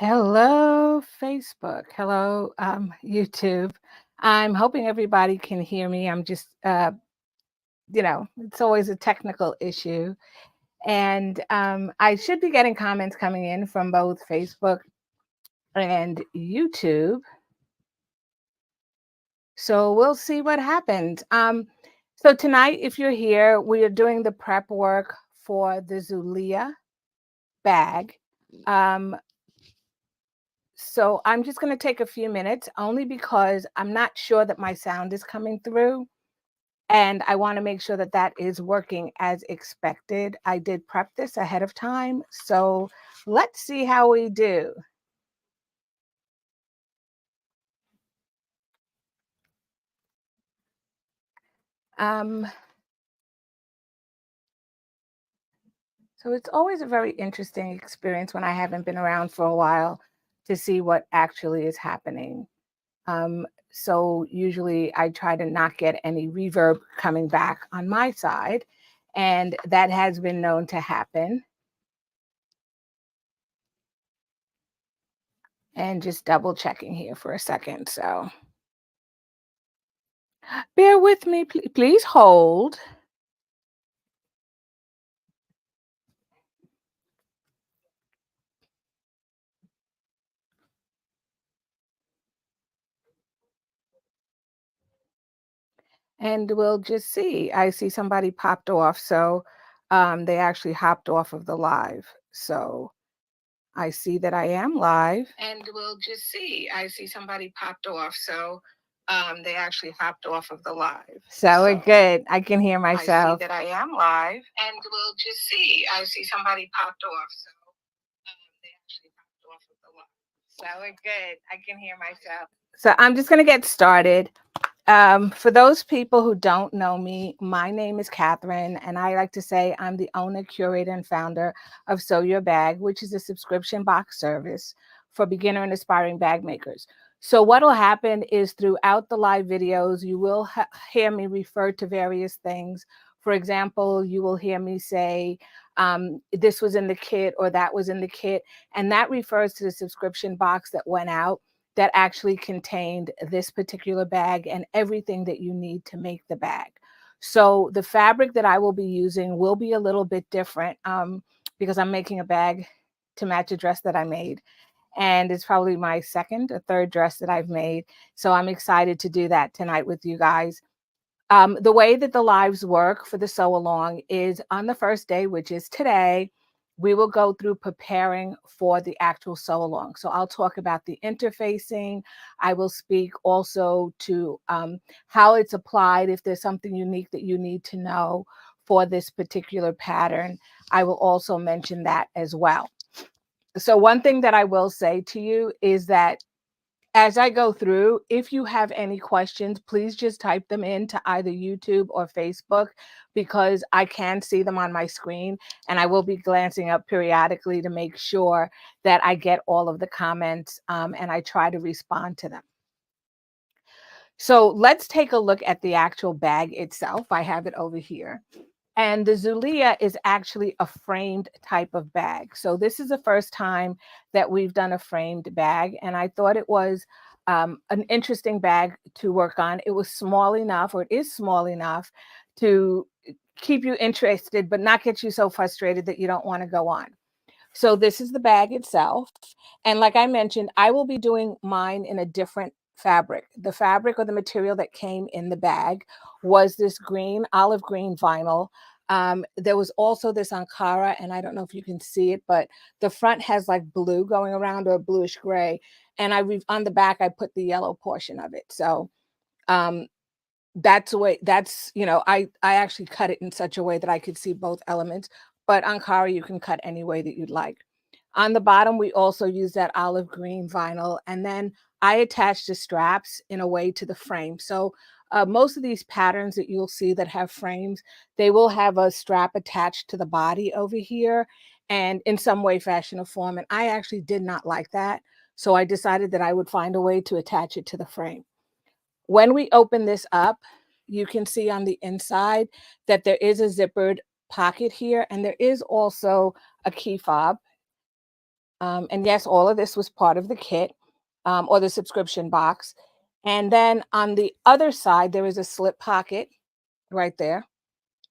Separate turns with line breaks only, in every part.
Hello, Facebook. Hello, YouTube. I'm hoping everybody can hear me. I'm just, it's always a technical issue. And I should be getting comments coming in from both Facebook and YouTube. So we'll see what happens. So tonight, if you're here, we are doing the prep work for the Zulia bag. Um, So I'm just going to take a few minutes only because I'm not sure that my sound is coming through. And I want to make sure that that is working as expected. I did prep this ahead of time. So let's see how we do. Um, so it's always a very interesting experience when I haven't been around for a while to see what actually is happening. So usually I try to not get any reverb coming back on my side, and that has been known to happen. And just double checking here for a second. So bear with me, please hold. And we'll just see. I see somebody popped off. So they actually hopped off of the live. So I see that I am live. And we'll just see. I see somebody popped off. So they actually hopped off of the live. So we're good. I can hear myself. I see that I am live. And we'll just see. I see somebody popped off. So they actually popped off of the live. So we're good. I can hear myself. So I'm just going to get started. For those people who don't know me, my name is Catherine, and I like to say I'm the owner, curator, and founder of Sew Your Bag, which is a subscription box service for beginner and aspiring bag makers. So what will happen is throughout the live videos, you will hear me refer to various things. For example, you will hear me say, this was in the kit or that was in the kit, and that refers to the subscription box that went out that actually contained this particular bag and everything that you need to make the bag. So the fabric that I will be using will be a little bit different because I'm making a bag to match a dress that I made. And it's probably my second or third dress that I've made. So I'm excited to do that tonight with you guys. The way that the lives work for the sew along is on the first day, which is today, we will go through preparing for the actual sew along. So I'll talk about the interfacing. I will speak also to how it's applied, if there's something unique that you need to know for this particular pattern. I will also mention that as well. So one thing that I will say to you is that as I go through, if you have any questions, please just type them into either YouTube or Facebook because I can see them on my screen and I will be glancing up periodically to make sure that I get all of the comments and I try to respond to them. So let's take a look at the actual bag itself. I have it over here. And the Zulia is actually a framed type of bag. So this is the first time that we've done a framed bag. And I thought it was an interesting bag to work on. It was small enough, or it is small enough to keep you interested, but not get you so frustrated that you don't want to go on. So this is the bag itself. And like I mentioned, I will be doing mine in a different fabric. The fabric or the material that came in the bag was this green, olive green vinyl. There was also this Ankara, and I don't know if you can see it, but the front has like blue going around or a bluish gray. And on the back, I put the yellow portion of it. So that's the way I actually cut it in such a way that I could see both elements, but Ankara you can cut any way that you'd like. On the bottom we also use that olive green vinyl, and then I attached the straps in a way to the frame. So most of these patterns that you'll see that have frames, they will have a strap attached to the body over here and in some way, fashion, or form, and I actually did not like that, so I decided that I would find a way to attach it to the frame. When we open this up, you can see on the inside that there is a zippered pocket here, and there is also a key fob. And yes, all of this was part of the kit, or the subscription box. And then on the other side, there is a slip pocket right there.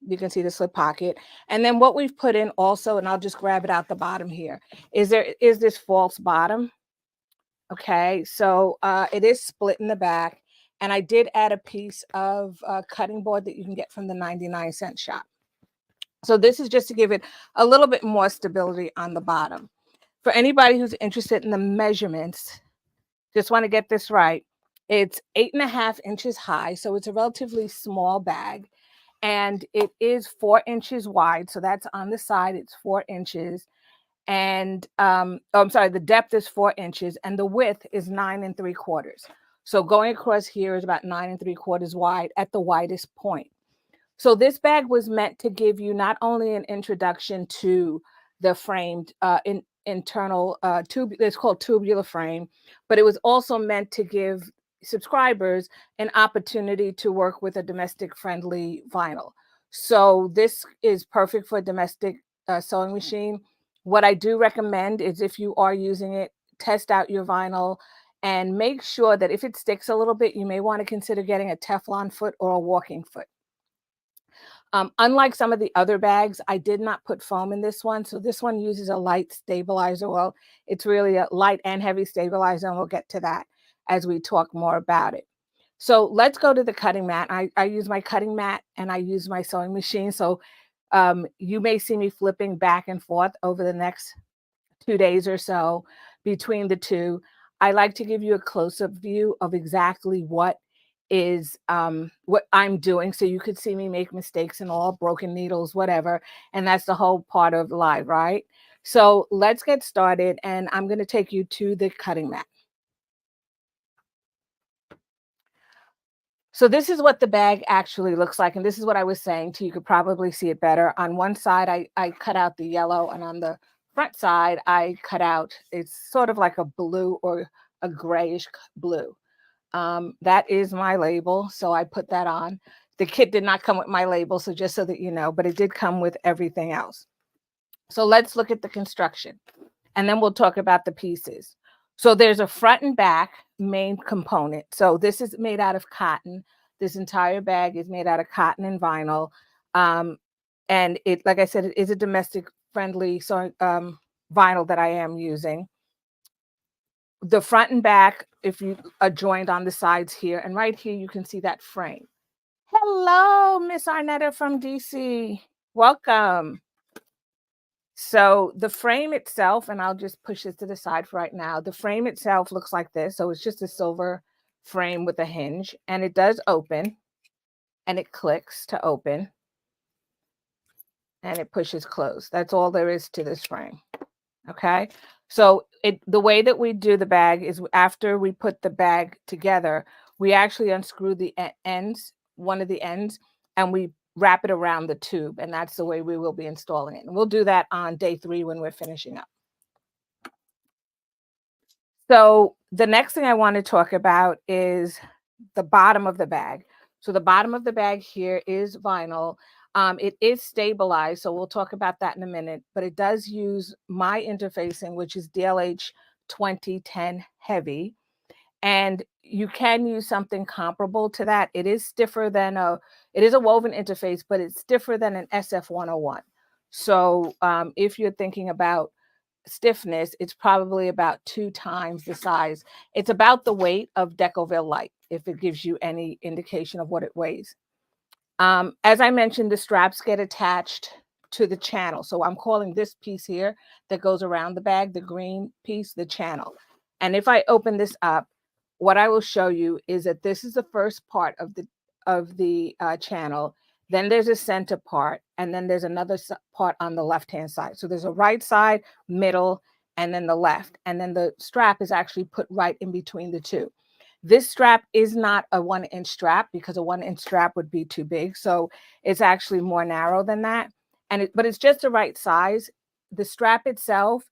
You can see the slip pocket. And then what we've put in also, and I'll just grab it out the bottom here, is this false bottom. Okay, so it is split in the back. And I did add a piece of cutting board that you can get from the 99-cent shop. So this is just to give it a little bit more stability on the bottom. For anybody who's interested in the measurements, just want to get this right. It's 8.5 inches high, so it's a relatively small bag, and it is 4 inches wide. So that's on the side, it's 4 inches. And oh, I'm sorry, the depth is 4 inches and the width is 9 3/4. So going across here is about 9 3/4 wide at the widest point. So this bag was meant to give you not only an introduction to the framed internal tube, it's called tubular frame, but it was also meant to give subscribers an opportunity to work with a domestic friendly vinyl. So this is perfect for a domestic sewing machine. What I do recommend is, if you are using it, test out your vinyl and make sure that if it sticks a little bit, you may want to consider getting a Teflon foot or a walking foot. Unlike some of the other bags, I did not put foam in this one. So this one uses a light stabilizer. Well, it's really a light and heavy stabilizer, and we'll get to that as we talk more about it. So let's go to the cutting mat. I use my cutting mat and I use my sewing machine. So you may see me flipping back and forth over the next 2 days or so between the two. I like to give you a close-up view of exactly what I'm doing, so you could see me make mistakes and all, broken needles, whatever. And that's the whole part of live, right? So let's get started, and I'm going to take you to the cutting mat. So this is what the bag actually looks like. And this is what I was saying to you. You could probably see it better. On one side, I cut out the yellow, and on the front side, I cut out, it's sort of like a blue or a grayish blue. That is my label. So I put that on. The kit did not come with my label, so just so that you know, but it did come with everything else. So let's look at the construction, and then we'll talk about the pieces. So there's a front and back main component. So this is made out of cotton. This entire bag is made out of cotton and vinyl. Um, and it, like I said, it is a domestic friendly vinyl that I am using. The front and back, if you are joined on the sides here, and right here, you can see that frame. Hello, Miss Arnetta from DC. Welcome. So the frame itself, and I'll just push this to the side for right now. The frame itself looks like this. So it's just a silver frame with a hinge, and it does open, and it clicks to open, and it pushes closed. That's all there is to this frame. Okay. So the way that we do the bag is, after we put the bag together, we actually unscrew the ends, one of the ends, and we wrap it around the tube. And that's the way we will be installing it. And we'll do that on day 3 when we're finishing up. So the next thing I want to talk about is the bottom of the bag. So the bottom of the bag here is vinyl. It is stabilized, so we'll talk about that in a minute, but it does use my interfacing, which is DLH 2010 heavy. And you can use something comparable to that. It is stiffer than it is a woven interface, but it's stiffer than an SF101. So if you're thinking about stiffness, it's probably about 2 times the size. It's about the weight of Decoville Light, if it gives you any indication of what it weighs. As I mentioned, the straps get attached to the channel. So I'm calling this piece here that goes around the bag, the green piece, the channel. And if I open this up, what I will show you is that this is the first part of the channel. Then there's a center part, and then there's another part on the left-hand side. So there's a right side, middle, and then the left. And then the strap is actually put right in between the two. This strap is not a 1-inch strap, because a 1-inch strap would be too big. So it's actually more narrow than that. But it's just the right size. The strap itself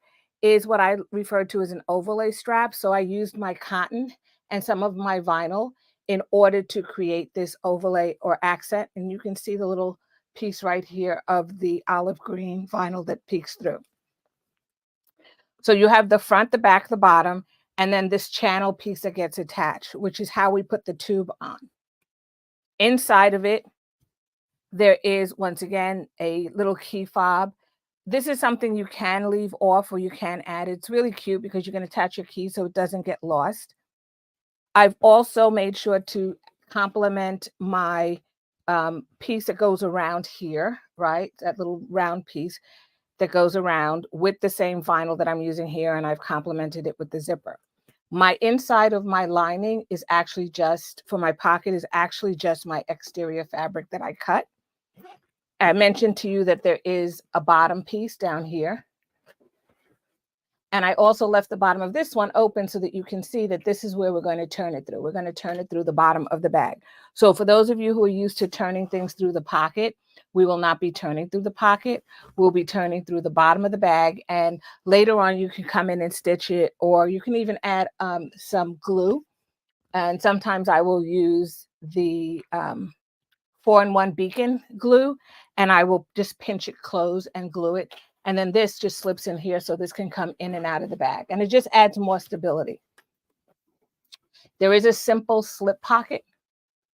is what I refer to as an overlay strap. So I used my cotton and some of my vinyl in order to create this overlay or accent. And you can see the little piece right here of the olive green vinyl that peeks through. So you have the front, the back, the bottom, and then this channel piece that gets attached, which is how we put the tube on. Inside of it, there is, once again, a little key fob. This is something you can leave off or you can add. It's really cute because you can attach your key so it doesn't get lost. I've also made sure to complement my piece that goes around here, right? That little round piece that goes around with the same vinyl that I'm using here, and I've complemented it with the zipper. My inside of my lining is actually just, for my pocket, is actually just my exterior fabric that I cut. I mentioned to you that there is a bottom piece down here. And I also left the bottom of this one open so that you can see that this is where we're going to turn it through. We're going to turn it through the bottom of the bag. So for those of you who are used to turning things through the pocket, we will not be turning through the pocket. We'll be turning through the bottom of the bag. And later on, you can come in and stitch it, or you can even add some glue. And sometimes I will use the 4-in-1 beacon glue, and I will just pinch it closed and glue it. And then this just slips in here so this can come in and out of the bag. And it just adds more stability. There is a simple slip pocket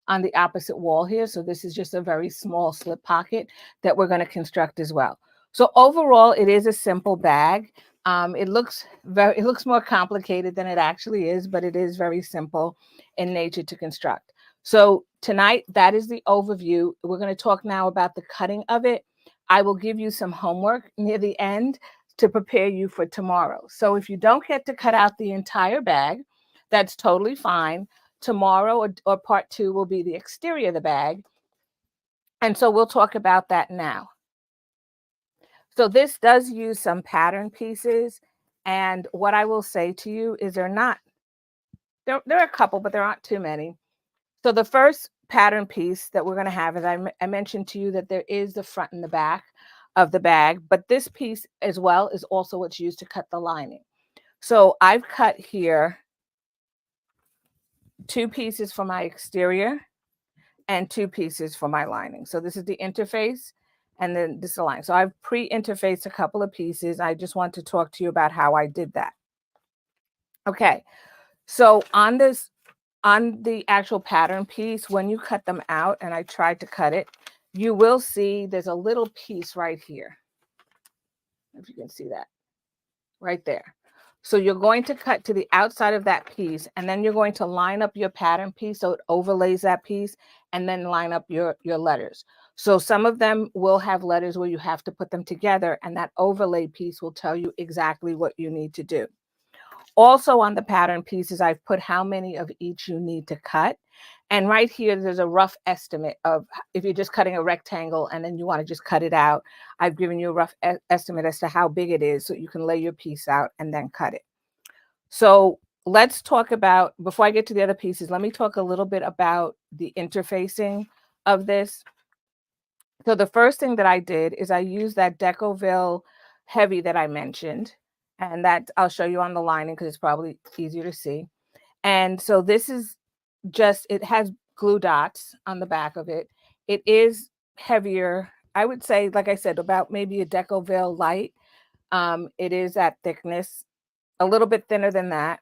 on the opposite wall here. So this is just a very small slip pocket that we're going to construct as well. So overall, it is a simple bag. It looks more complicated than it actually is, but it is very simple in nature to construct. So tonight, that is the overview. We're going to talk now about the cutting of it. I will give you some homework near the end to prepare you for tomorrow. So if you don't get to cut out the entire bag, that's totally fine. Tomorrow or part 2 will be the exterior of the bag. And so we'll talk about that now. So this does use some pattern pieces. And what I will say to you is there are a couple, but there aren't too many. So the first pattern piece that we're going to have is I mentioned to you that there is the front and the back of the bag, but this piece as well is also what's used to cut the lining. So I've cut here 2 pieces for my exterior and 2 pieces for my lining. So this is the interface, and then this is the line. So I've pre-interfaced a couple of pieces. I just want to talk to you about how I did that. Okay, so on the actual pattern piece, when you cut them out, and I tried to cut it, you will see there's a little piece right here. If you can see that right there. So you're going to cut to the outside of that piece, and then you're going to line up your pattern piece so it overlays that piece, and then line up your letters. So some of them will have letters where you have to put them together, and that overlay piece will tell you exactly what you need to do. Also on the pattern pieces, I've put how many of each you need to cut. And right here, there's a rough estimate of if you're just cutting a rectangle and then you want to just cut it out. I've given you a rough estimate as to how big it is so you can lay your piece out and then cut it. So let's talk about, before I get to the other pieces, let me talk a little bit about the interfacing of this. So the first thing that I did is I used that Decoville heavy that I mentioned, and that I'll show you on the lining because it's probably easier to see. And so this is just, it has glue dots on the back of it. It is heavier. I would say, like I said, about maybe a Decoville light. It is that thickness, a little bit thinner than that.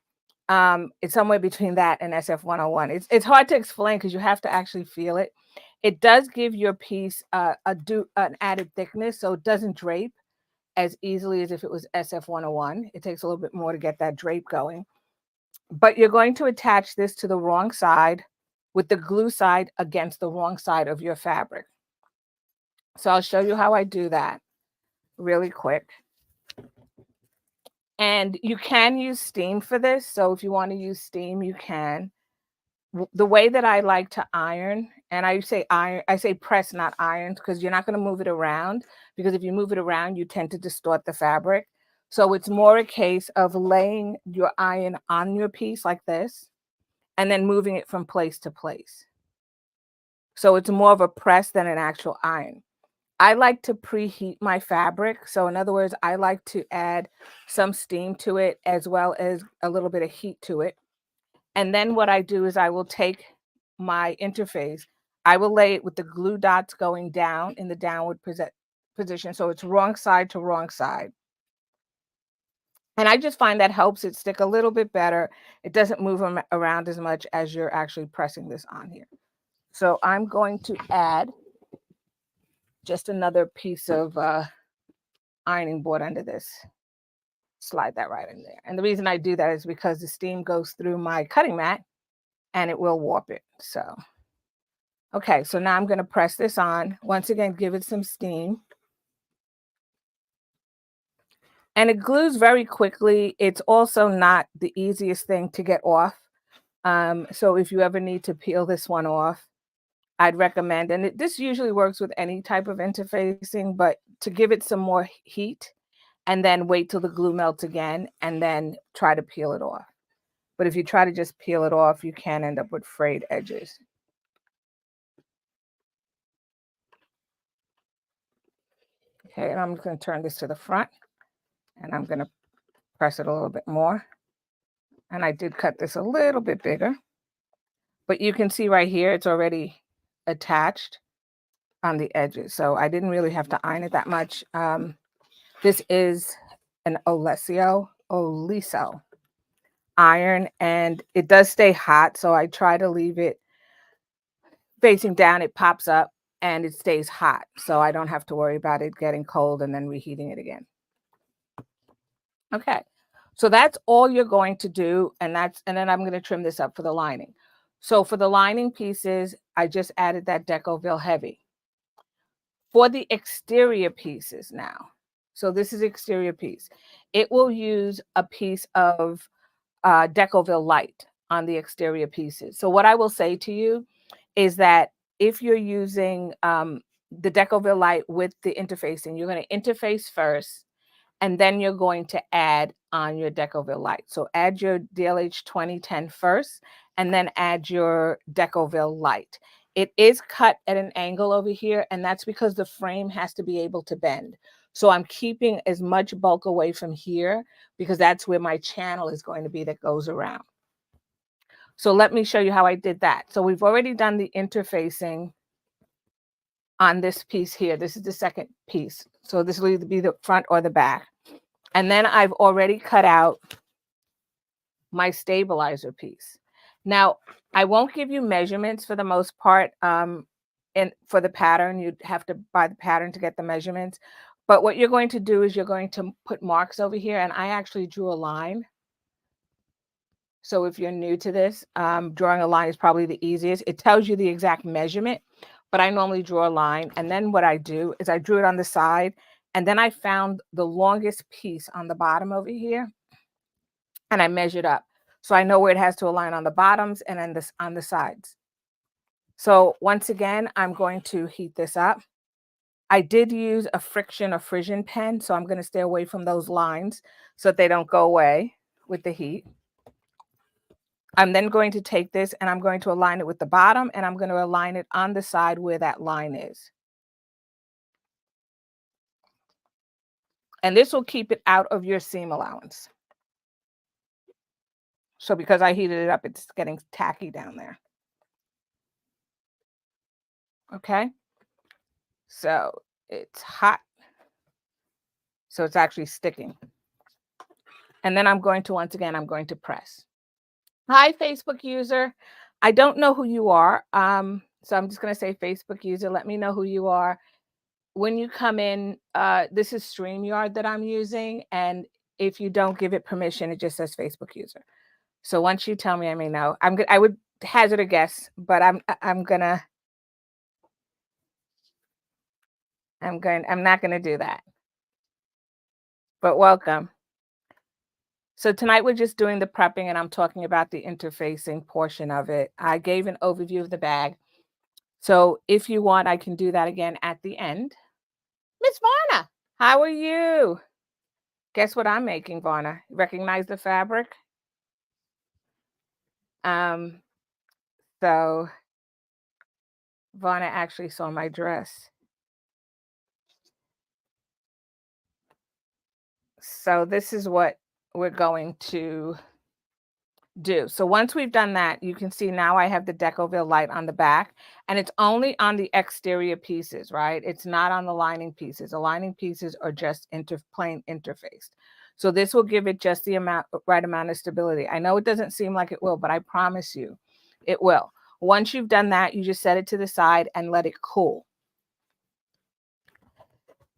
It's somewhere between that and SF101. It's hard to explain because you have to actually feel it. It does give your piece an added thickness, so it doesn't drape as easily as if it was SF101. It takes a little bit more to get that drape going. But you're going to attach this to the wrong side with the glue side against the wrong side of your fabric. So I'll show you how I do that really quick. And you can use steam for this. So if you want to use steam, you can. The way that I like to iron, and I say iron, I say press, not iron, because you're not going to move it around, because if you move it around, you tend to distort the fabric. So it's more a case of laying your iron on your piece like this, and then moving it from place to place. So it's more of a press than an actual iron. I like to preheat my fabric. So in other words, I like to add some steam to it as well as a little bit of heat to it. And then what I do is I will take my interface, I will lay it with the glue dots going down in the downward position. So it's wrong side to wrong side. And I just find that helps it stick a little bit better. It doesn't move around as much as you're actually pressing this on here. So I'm going to add just another piece of ironing board under this. Slide that right in there. And the reason I do that is because the steam goes through my cutting mat and it will warp it. So, okay, so now I'm going to press this on. Once again, give it some steam. And it glues very quickly. It's also not the easiest thing to get off. So if you ever need to peel this one off, I'd recommend, and this usually works with any type of interfacing, but to give it some more heat and then wait till the glue melts again and then try to peel it off. But if you try to just peel it off, you can end up with frayed edges. Okay, and I'm going to turn this to the front and I'm going to press it a little bit more. And I did cut this a little bit bigger, but you can see right here, it's already attached on the edges. So I didn't really have to iron it that much. This is an Oliso iron, and it does stay hot. So I try to leave it facing down. It pops up and it stays hot. So I don't have to worry about it getting cold and then reheating it again. Okay. So that's all you're going to do. And then I'm going to trim this up for the lining. So for the lining pieces, I just added that Decoville Heavy. For the exterior pieces now, so this is exterior piece, it will use a piece of Decoville Light on the exterior pieces. So what I will say to you is that if you're using the Decoville Light with the interfacing, you're going to interface first, and then you're going to add on your Decoville Light. So add your DLH 2010 first, and then add your Decoville Light. It is cut at an angle over here, and that's because the frame has to be able to bend. So I'm keeping as much bulk away from here because that's where my channel is going to be that goes around. So let me show you how I did that. So we've already done the interfacing on this piece here. This is the second piece. So this will either be the front or the back. And then I've already cut out my stabilizer piece. Now, I won't give you measurements for the most part. And for the pattern, you'd have to buy the pattern to get the measurements. But what you're going to do is you're going to put marks over here. And I actually drew a line. So if you're new to this, drawing a line is probably the easiest. It tells you the exact measurement, but I normally draw a line. And then what I do is I drew it on the side. And then I found the longest piece on the bottom over here. And I measured up. So I know where it has to align on the bottoms and then this on the sides. So once again, I'm going to heat this up. I did use a friction or frisson pen, so I'm going to stay away from those lines so that they don't go away with the heat. I'm then going to take this and I'm going to align it with the bottom, and I'm going to align it on the side where that line is. And this will keep it out of your seam allowance. So because I heated it up, it's getting tacky down there. Okay. So it's hot. So it's actually sticking. And then I'm going to, once again, I'm going to press. Hi, Facebook user. I don't know who you are. So I'm just going to say Facebook user. Let me know who you are. When you come in, this is StreamYard that I'm using. And if you don't give it permission, it just says Facebook user. So once you tell me, I may know. I would hazard a guess, but I'm not gonna do that. But welcome. So tonight we're just doing the prepping, and I'm talking about the interfacing portion of it. I gave an overview of the bag. So if you want, I can do that again at the end. Miss Varna, how are you? Guess what I'm making, Varna? Recognize the fabric? So Varna actually saw my dress. So this is what we're going to do. So once we've done that, you can see now I have the Decoville Light on the back, and it's only on the exterior pieces, right? It's not on the lining pieces. The lining pieces are just plain interfaced. So this will give it just the right amount of stability. I know it doesn't seem like it will, but I promise you it will. Once you've done that, you just set it to the side and let it cool.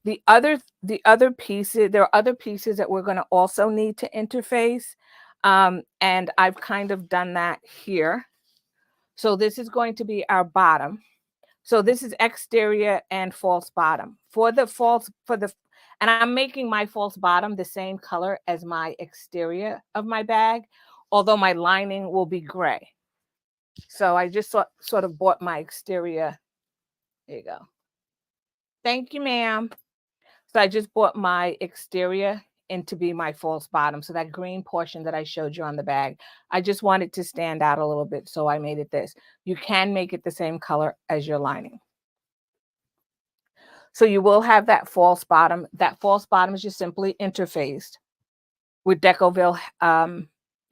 The other pieces, there are other pieces that we're going to also need to interface. And I've kind of done that here. So this is going to be our bottom. So this is exterior and false bottom. And I'm making my false bottom the same color as my exterior of my bag, although my lining will be gray. So I just sort of bought my exterior. There you go. Thank you, ma'am. So I just bought my exterior in to be my false bottom. So that green portion that I showed you on the bag, I just wanted to stand out a little bit. So I made it this. You can make it the same color as your lining. So you will have that false bottom. That false bottom is just simply interfaced with Decoville,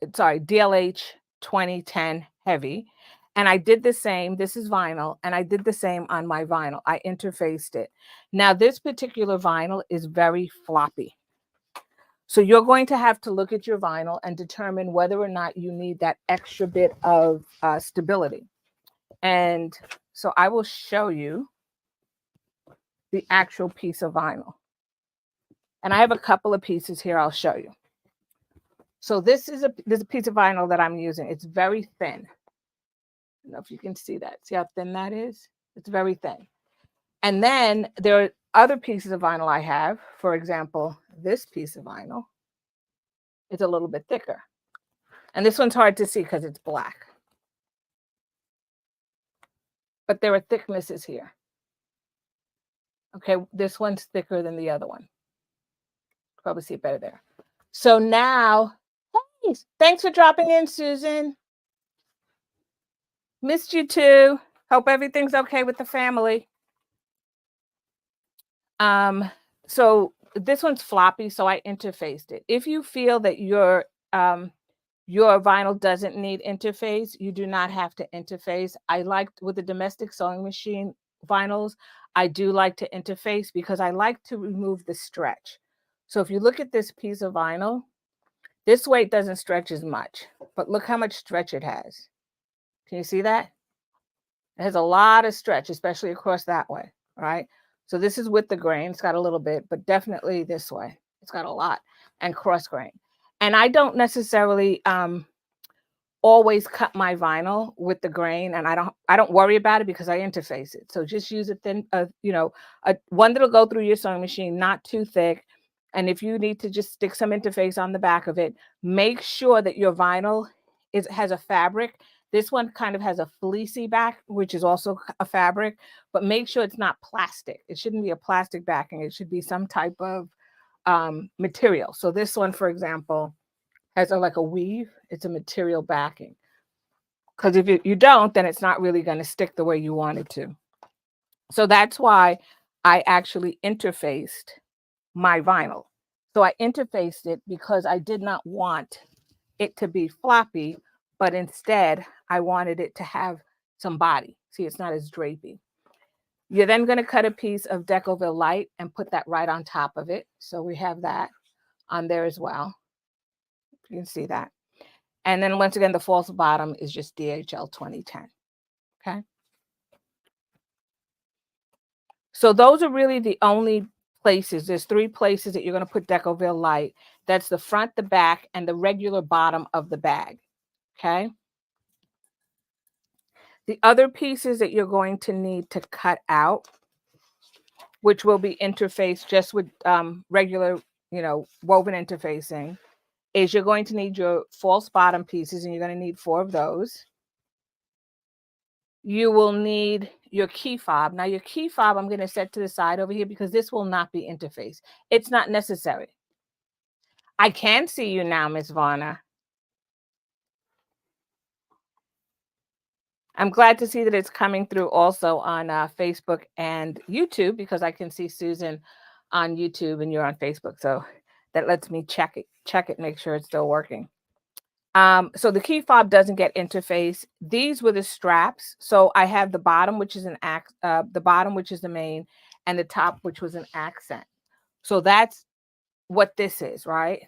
DLH 2010 heavy. And I did the same. This is vinyl, and I did the same on my vinyl. I interfaced it. Now, this particular vinyl is very floppy. So you're going to have to look at your vinyl and determine whether or not you need that extra bit of stability. And so I will show you the actual piece of vinyl. And I have a couple of pieces here I'll show you. So this is a piece of vinyl that I'm using. It's very thin. I don't know if you can see that. See how thin that is? It's very thin. And then there are other pieces of vinyl I have. For example, this piece of vinyl. It's a little bit thicker. And this one's hard to see because it's black. But there are thicknesses here. Okay, this one's thicker than the other one. Probably see it better there. So now, hey, thanks for dropping in, Susan. Missed you too. Hope everything's okay with the family. So this one's floppy, so I interfaced it. If you feel that your vinyl doesn't need interface, you do not have to interface. I like with the domestic sewing machine vinyls, I do like to interface because I like to remove the stretch. So if you look at this piece of vinyl, this way it doesn't stretch as much, but look how much stretch it has. Can you see that? It has a lot of stretch, especially across that way, right? So this is with the grain. It's got a little bit, but definitely this way. It's got a lot, and cross grain. And I don't necessarily always cut my vinyl with the grain, and I don't worry about it because I interface it. So just use a thin, one that'll go through your sewing machine, not too thick. And if you need to just stick some interface on the back of it, make sure that your vinyl has a fabric. This one kind of has a fleecy back, which is also a fabric, but make sure it's not plastic. It shouldn't be a plastic backing. It should be some type of material. So this one, for example, has like a weave. It's a material backing. Because if you don't, then it's not really going to stick the way you want it to. So that's why I actually interfaced my vinyl. So I interfaced it because I did not want it to be floppy, but instead I wanted it to have some body. See, it's not as drapey. You're then going to cut a piece of Decoville Light and put that right on top of it. So we have that on there as well. You can see that. And then once again, the false bottom is just DHL 2010. Okay. So those are really the only places. There's 3 places that you're going to put Decoville Light. That's the front, the back, and the regular bottom of the bag. Okay. The other pieces that you're going to need to cut out, which will be interfaced just with regular, woven interfacing, is you're going to need your false bottom pieces, and you're going to need 4 of those. You will need your key fob. Now, your key fob, I'm going to set to the side over here because this will not be interfaced. It's not necessary. I can see you now, Miss Varner. I'm glad to see that it's coming through also on Facebook and YouTube, because I can see Susan on YouTube and you're on Facebook. So that lets me check it, make sure it's still working. So the key fob doesn't get interface. These were the straps. So I have the bottom, which is the bottom, which is the main, and the top, which was an accent. So that's what this is, right?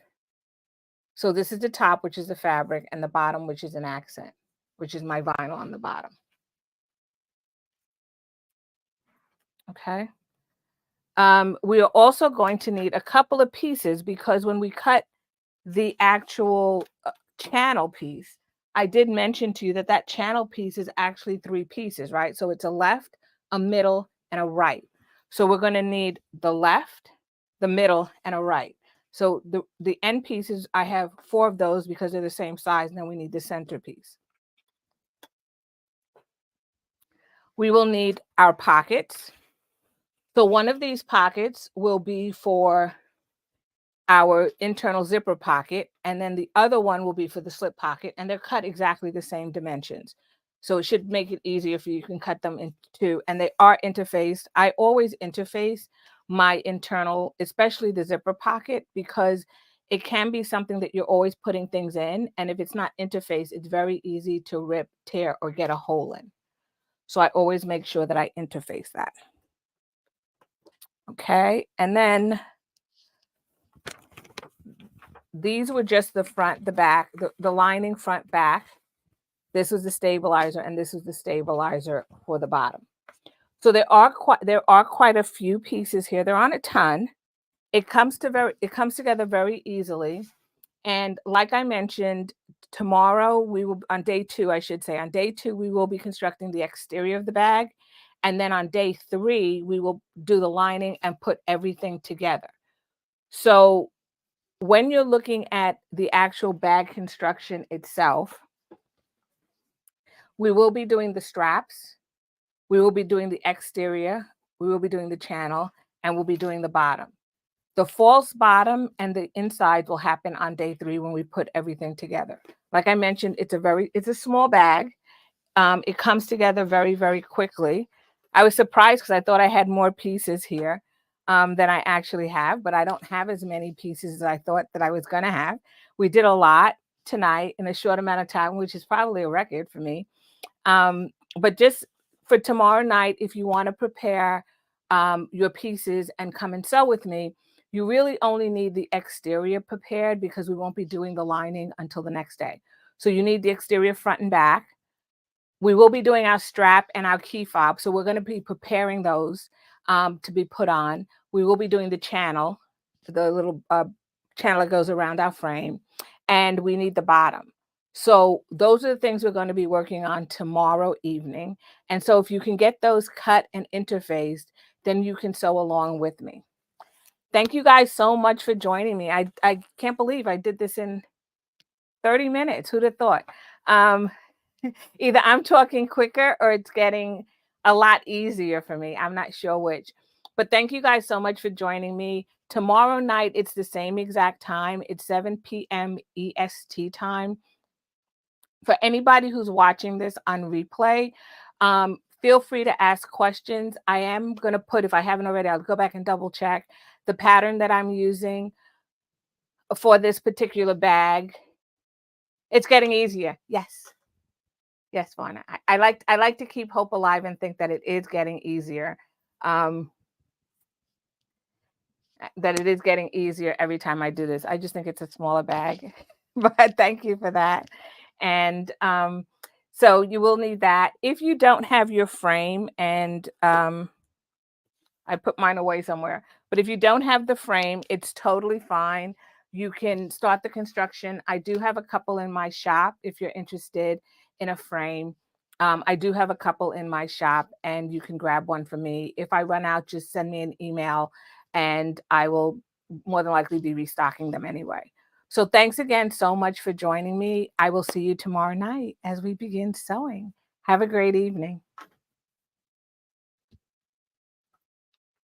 So this is the top, which is the fabric, and the bottom, which is an accent, which is my vinyl on the bottom. Okay. We are also going to need a couple of pieces because when we cut the actual channel piece, I did mention to you that that channel piece is actually 3 pieces, right? So it's a left, a middle, and a right. So we're going to need the left, the middle, and a right. So the end pieces, I have 4 of those because they're the same size, and then we need the center piece. We will need our pockets. So one of these pockets will be for our internal zipper pocket, and then the other one will be for the slip pocket, and they're cut exactly the same dimensions. So it should make it easier for you. You can cut them in two, and they are interfaced. I always interface my internal, especially the zipper pocket, because it can be something that you're always putting things in, and if it's not interfaced, it's very easy to rip, tear, or get a hole in. So I always make sure that I interface that. Okay, and then these were just the front, the back, the lining front, back. This was the stabilizer, and this is the stabilizer for the bottom. So there are quite a few pieces here. There aren't a ton. It comes together very easily. And like I mentioned, tomorrow we will, on day 2, I should say, on day 2 we will be constructing the exterior of the bag, and then on day 3 we will do the lining and put everything together. So when you're looking at the actual bag construction itself, we will be doing the straps, we will be doing the exterior, we will be doing the channel, and we'll be doing the bottom. The false bottom and the inside will happen on day 3 when we put everything together. Like I mentioned, it's a small bag. It comes together very, very quickly. I was surprised because I thought I had more pieces here than I actually have, but I don't have as many pieces as I thought that I was going to have. We did a lot tonight in a short amount of time, which is probably a record for me. But just for tomorrow night, if you want to prepare your pieces and come and sew with me, you really only need the exterior prepared because we won't be doing the lining until the next day. So you need the exterior front and back. We will be doing our strap and our key fob. So we're going to be preparing those to be put on. We will be doing the channel, the little channel that goes around our frame. And we need the bottom. So those are the things we're going to be working on tomorrow evening. And so if you can get those cut and interfaced, then you can sew along with me. Thank you guys so much for joining me. I can't believe I did this in 30 minutes. Who'd have thought? Either I'm talking quicker or it's getting a lot easier for me. I'm not sure which. But thank you guys so much for joining me. Tomorrow night, it's the same exact time. It's 7 p.m. EST time. For anybody who's watching this on replay, feel free to ask questions. I am going to put, if I haven't already, I'll go back and double check the pattern that I'm using for this particular bag. It's getting easier. Yes. Yes, Fauna. I like to keep hope alive and think that it is getting easier. That it is getting easier every time I do this. I just think it's a smaller bag. But thank you for that. And so you will need that. If you don't have your frame, and I put mine away somewhere, but if you don't have the frame, it's totally fine. You can start the construction. I do have a couple in my shop if you're interested in a frame. I do have a couple in my shop, and you can grab one for me. If I run out, just send me an email and I will more than likely be restocking them anyway. So thanks again so much for joining me. I will see you tomorrow night as we begin sewing. Have a great evening.